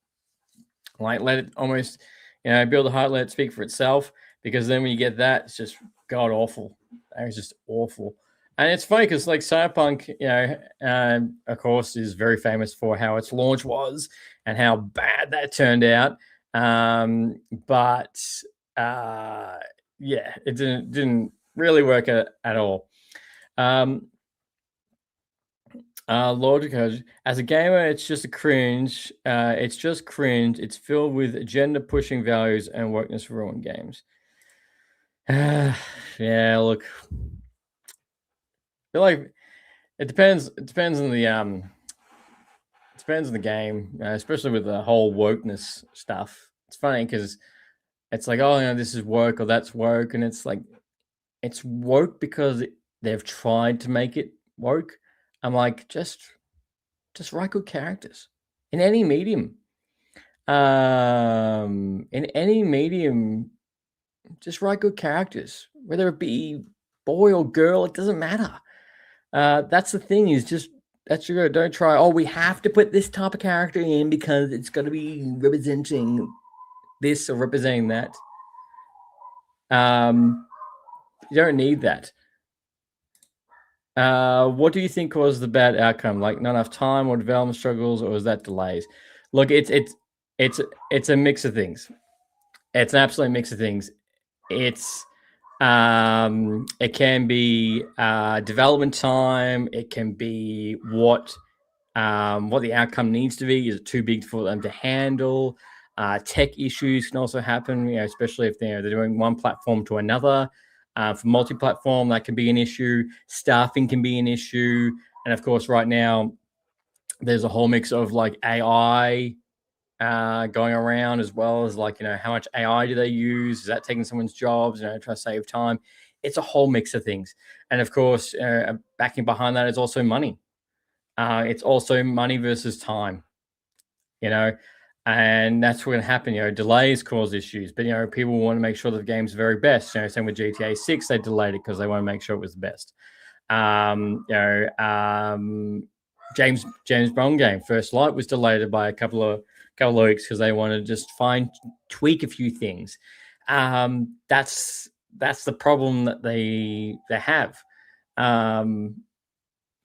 Like, let it almost, build a hype, let it speak for itself. Because then when you get that, it's just god awful. It's just awful. And it's funny because, like, Cyberpunk, of course, is very famous for how its launch was and how bad that turned out. But yeah, it didn't really work at all. Logic, as a gamer, it's just a cringe. It's just cringe. It's filled with agenda pushing values and wokeness ruin games. Yeah, look. I feel like it depends. It depends on the game, especially with the whole wokeness stuff. It's funny because it's like, oh, this is woke or that's woke, and it's like, it's woke because they've tried to make it woke. I'm like, just write good characters in any medium. In any medium, just write good characters, whether it be boy or girl, it doesn't matter. That's the thing, is just that's your don't try. Oh, we have to put this type of character in because it's got to be representing this or representing that. You don't need that. What do you think caused the bad outcome? Like, not enough time or development struggles, or is that delays? Look, it's a mix of things. It's an absolute mix of things. It's it can be development time. It can be what the outcome needs to be. Is it too big for them to handle? Tech issues can also happen, especially if they're doing one platform to another. For multi-platform, that can be an issue. Staffing can be an issue. And of course, right now, there's a whole mix of like AI going around, as well as like, how much AI do they use? Is that taking someone's jobs? Trying to save time. It's a whole mix of things. And of course, backing behind that is also money. It's also money versus time, and that's what's going to happen. Delays cause issues, but people want to make sure the game's very best. Same with GTA 6, they delayed it because they want to make sure it was the best. James Bond game First Light was delayed by a couple of weeks because they wanted to just tweak a few things. That's the problem that they have.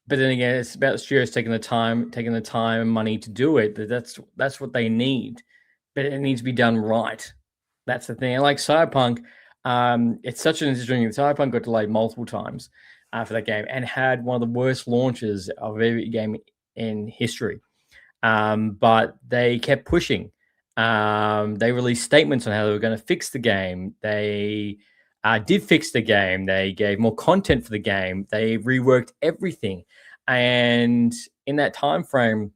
But then again, it's about the studios taking the time and money to do it. That's what they need, but it needs to be done right. That's the thing. And like Cyberpunk, it's such an interesting. Cyberpunk got delayed multiple times for that game and had one of the worst launches of every game in history. But they kept pushing. They released statements on how they were going to fix the game. They did fix the game. They gave more content for the game. They reworked everything. And in that time frame,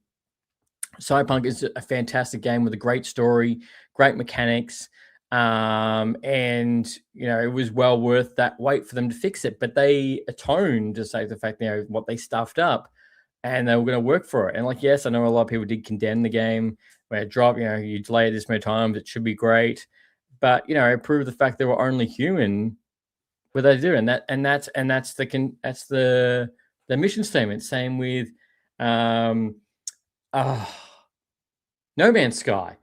Cyberpunk is a fantastic game with a great story, great mechanics. And, it was well worth that wait for them to fix it. But they atoned to say the fact, what they stuffed up, and they were going to work for it. And like, yes, I know a lot of people did condemn the game where it dropped, you delay it this many times, it should be great. But it proved the fact they were only human. What they do, and that's the mission statement. Same with No Man's Sky.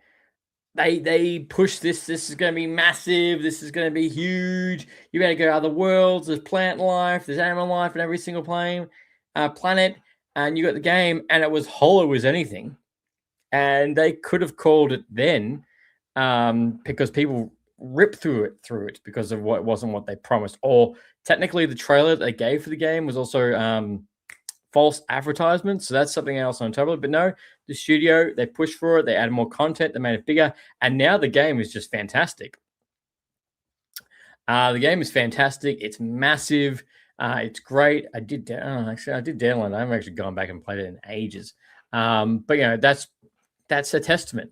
They push this. This is going to be massive. This is going to be huge. You better go to other worlds. There's plant life. There's animal life in every single planet. And you got the game, and it was hollow as anything. And they could have called it then. Because people ripped through it because of what wasn't what they promised. Or technically, the trailer they gave for the game was also false advertisement. So that's something else on top of it. But no, the studio, they pushed for it. They added more content. They made it bigger. And now the game is just fantastic. The game is fantastic. It's massive. It's great. I did download it. I haven't actually gone back and played it in ages. But that's a testament.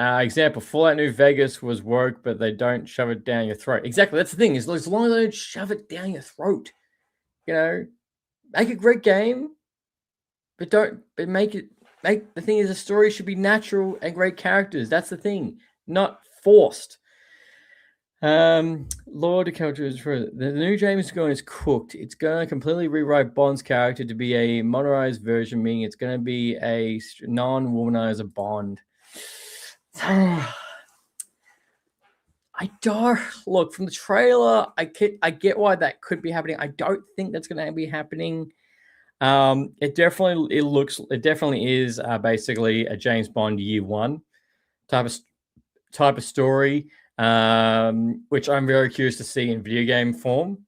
Example, Fallout New Vegas was woke, but they don't shove it down your throat. Exactly. That's the thing, is as long as they don't shove it down your throat, make a great game, but the thing is, the story should be natural and great characters. That's the thing, not forced. Lord of characters for the new James Gunn is cooked. It's gonna completely rewrite Bond's character to be a modernized version, meaning it's gonna be a non-womanizer Bond. I don't look from the trailer. I get why that could be happening. I don't think that's going to be happening. It definitely is basically a James Bond year one type of story, which I'm very curious to see in video game form.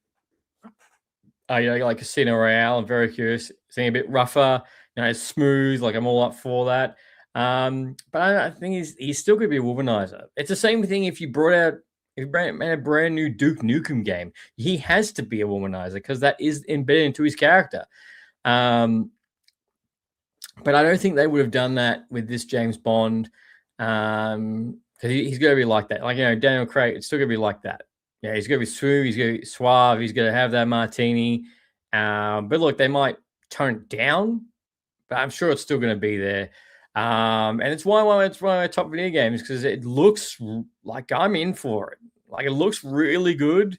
Like Casino Royale. I'm very curious, seeing a bit rougher, smooth. Like I'm all up for that. But I think he's still going to be a womanizer. It's the same thing if you made a brand new Duke Nukem game. He has to be a womanizer because that is embedded into his character. But I don't think they would have done that with this James Bond. Because he's going to be like that. Like, Daniel Craig, it's still going to be like that. Yeah, he's going to be smooth. He's going to be suave. He's going to have that martini. But look, they might tone it down, but I'm sure it's still going to be there. And it's one of my top video games because it looks like I'm in for it. Like, it looks really good.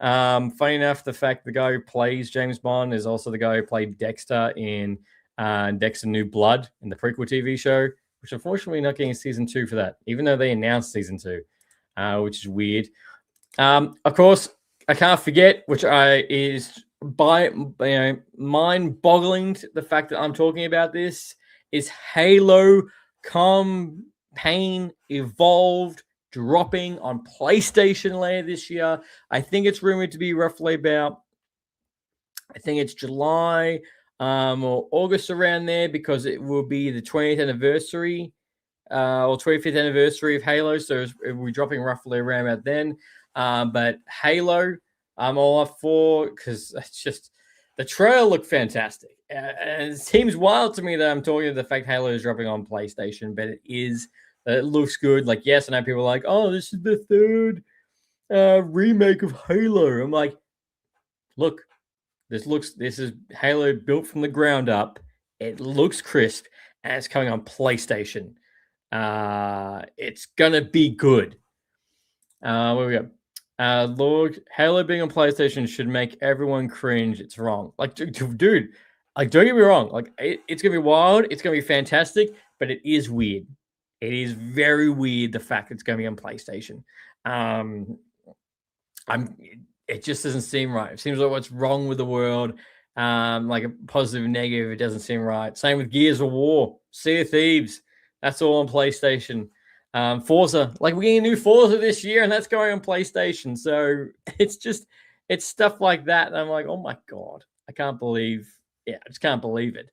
Funny enough, the fact the guy who plays James Bond is also the guy who played Dexter in Dexter New Blood in the prequel TV show, which unfortunately not getting season 2 for that, even though they announced season 2, which is weird. Of course, I can't forget, which is mind-boggling, the fact that I'm talking about this, is Halo Campaign Evolved dropping on PlayStation later this year. I think it's rumored to be roughly about, I think it's July or August, around there, because it will be the 20th anniversary or 25th anniversary of Halo. So it will be dropping roughly around about then. But Halo, I'm all up for, because it's just, the trailer looked fantastic. And it seems wild to me that I'm talking to the fact Halo is dropping on PlayStation, but it is. It looks good. Like, yes, I know people are like, oh, this is the third remake of Halo. I'm like, look, this is Halo built from the ground up. It looks crisp, and it's coming on PlayStation. It's gonna be good. Where we go? Lord, Halo being on PlayStation should make everyone cringe. It's wrong. Like, dude, like, don't get me wrong. Like, it's gonna be wild. It's gonna be fantastic, but it is weird. It is very weird, the fact it's gonna be on PlayStation. It just doesn't seem right. It seems like what's wrong with the world. Like a positive, negative. It doesn't seem right. Same with Gears of War, Sea of Thieves. That's all on PlayStation. Forza, like, we're getting a new Forza this year, and that's going on PlayStation. So it's stuff like that. And I'm like, oh my God, I just can't believe it.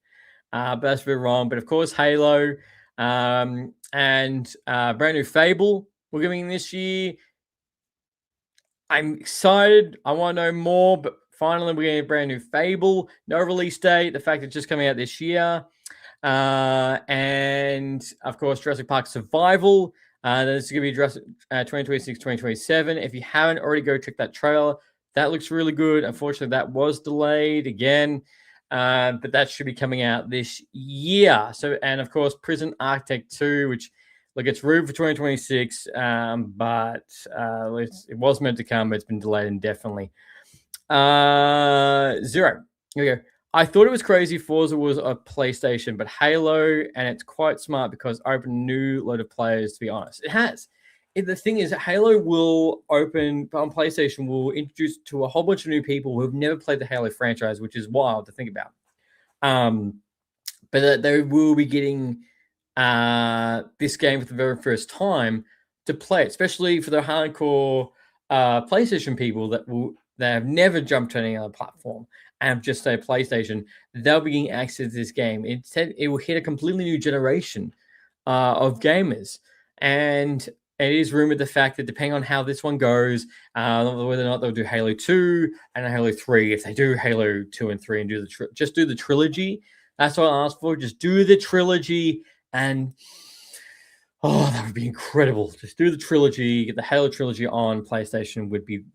But that's a bit wrong. But of course, Halo, and brand new Fable we're getting this year. I'm excited. I want to know more, but finally we're getting a brand new Fable. No release date. The fact it's just coming out this year. And of course, Jurassic Park Survival. This is going to be Jurassic 2026, 2027. If you haven't already, go check that trailer. That looks really good. Unfortunately, that was delayed again. But that should be coming out this year. So, and of course, Prison Architect 2, which, look, it's rumored for 2026, but it was meant to come, but it's been delayed indefinitely. Zero. Here we go. I thought it was crazy Forza was a PlayStation, but Halo, and it's quite smart because open a new load of players, to be honest. It has. The thing is, Halo will open on PlayStation, will introduce to a whole bunch of new people who have never played the Halo franchise, which is wild to think about. But they will be getting this game for the very first time to play it, especially for the hardcore PlayStation people that have never jumped to any other platform and just say PlayStation. They'll be getting access to this game. It will hit a completely new generation of gamers. And it is rumored the fact that depending on how this one goes, whether or not they'll do Halo 2 and Halo 3, if they do Halo 2 and 3 and do just do the trilogy, that's what I asked for. Just do the trilogy, and that would be incredible. Just do the trilogy, get the Halo trilogy on PlayStation would be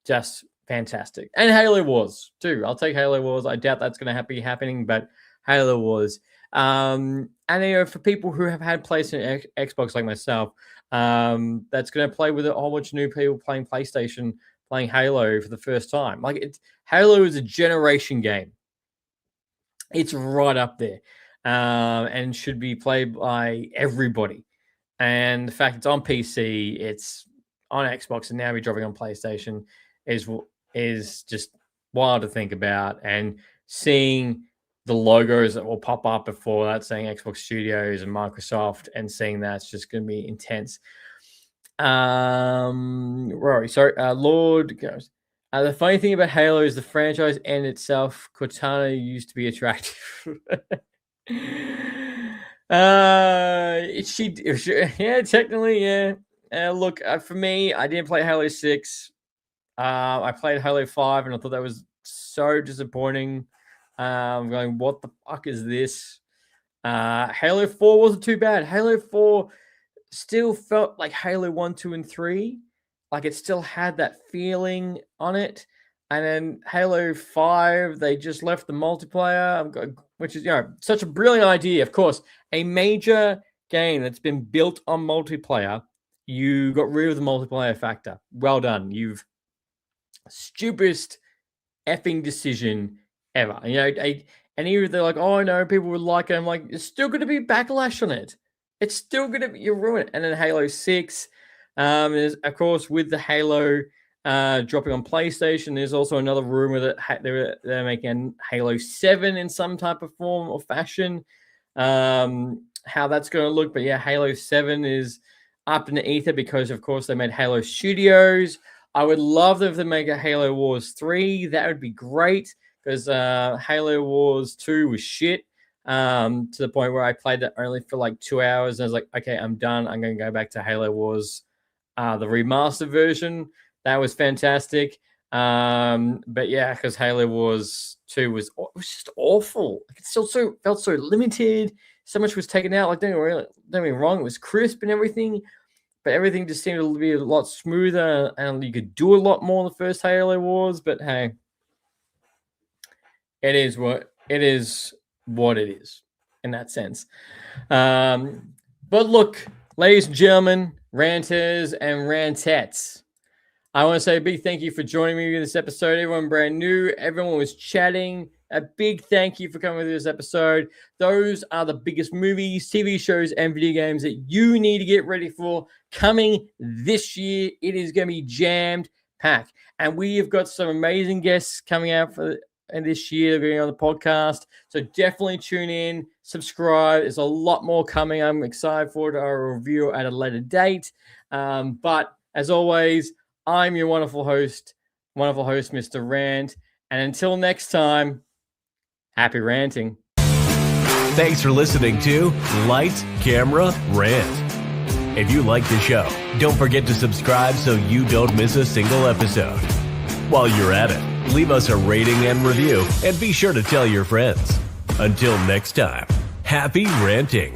just fantastic. And Halo Wars too. I'll take Halo Wars. I doubt that's going to be happening, but Halo Wars. And for people who have had PlayStation, Xbox like myself, that's going to play with a whole bunch of new people playing PlayStation, playing Halo for the first time. Halo is a generation game. It's right up there, and should be played by everybody. And the fact it's on PC, it's on Xbox, and now we're dropping on PlayStation is just wild to think about. And seeing the logos that will pop up before that saying Xbox Studios and Microsoft, and seeing that's just going to be intense. Rory, sorry, Lord goes. The funny thing about Halo is the franchise and itself. Cortana used to be attractive. Yeah, technically, yeah. Look, for me, I didn't play Halo 6. I played Halo 5, and I thought that was so disappointing. I'm going, what the fuck is this? Halo 4 wasn't too bad. Halo 4 still felt like Halo 1, 2, and 3. Like it still had that feeling on it. And then Halo 5, they just left the multiplayer, which is, such a brilliant idea. Of course, a major game that's been built on multiplayer, you got rid of the multiplayer factor. Well done. You've stupidest effing decision ever. And even they're like, oh no, people would like it. I'm like, it's still going to be backlash on it. It's still going to be, you ruin it. And then Halo 6, is, of course, with the Halo dropping on PlayStation, there's also another rumor that they're making Halo 7 in some type of form or fashion. How that's going to look. But yeah, Halo 7 is up in the ether because, of course, they made Halo Studios. I would love them if they make a Halo Wars 3. That would be great, because Halo Wars 2 was shit, to the point where I played that only for like 2 hours. And I was like, okay, I'm done. I'm going to go back to Halo Wars, the remastered version. That was fantastic. But yeah, because Halo Wars 2 was just awful. It still felt so limited. So much was taken out. Like, don't get me wrong, it was crisp and everything, but everything just seemed to be a lot smoother, and you could do a lot more in the first Halo Wars. But hey, it is what it is in that sense. But look, ladies and gentlemen, ranters and rantettes, I want to say a big thank you for joining me in this episode. Everyone brand new, everyone was chatting. A big thank you for coming with this episode. Those are the biggest movies, TV shows, and video games that you need to get ready for coming this year. It is going to be jammed packed. And we have got some amazing guests coming out for this year going on the podcast. So definitely tune in, subscribe. There's a lot more coming. I'm excited for it. I'll review at a later date. But as always, I'm your wonderful host, Mr. Rant. And until next time, happy ranting. Thanks for listening to Lights Camera Rant. If you like the show, don't forget to subscribe so you don't miss a single episode. While you're at it, leave us a rating and review, and be sure to tell your friends. Until next time, happy ranting.